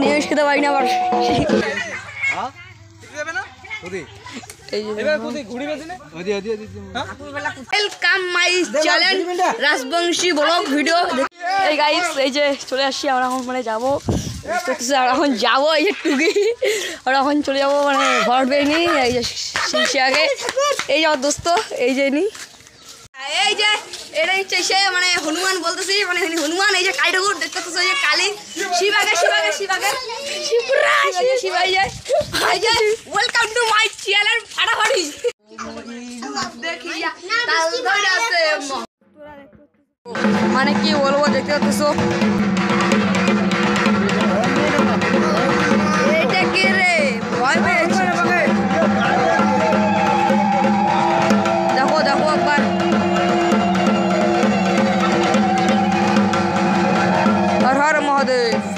নিয়ে খেতে পারি না আবার welcome my channel Rajbanshi blog video. এই গাইস এই যে চলে আসছি আমরা এখন মানে যাবো এখন যাবো এই যে টুকি আর এখন চলে যাবো মানে ঘর বেরিয়ে এই যে শিশিয়াকে এই যে আমার দোস্ত এই যে নি এই যে এটা হচ্ছে সে মানে হনুমান বলতেছি মানে হনুমান এই যে কালী ঠাকুর দেখতে পাচ্ছ এই যে কালী শিবাগে শিবাগে শিবাগে শিবরাজ শিবাই যায় এই যে ওয়েলকাম টু মাই চ্যানেল ফাটাফাটি দেখিয়া তাল ধরে আছে মানে কি বলবো দেখতে পাচ্ছ এইটা কি রে ভয় পেয়েছে দেখো দেখো একবার हर हर महादेव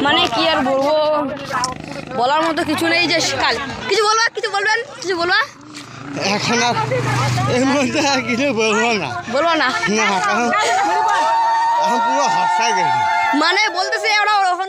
মানে কি আর বলবো বলার মতো কিছু নেই যে কাল কিছু বলবা কিছু বলবেন কিছু বলবা এখন এর মধ্যে আর কিছু বলবো না না না এখন পুরো হসাই গেছি মানে বলতেছে ওরা এখন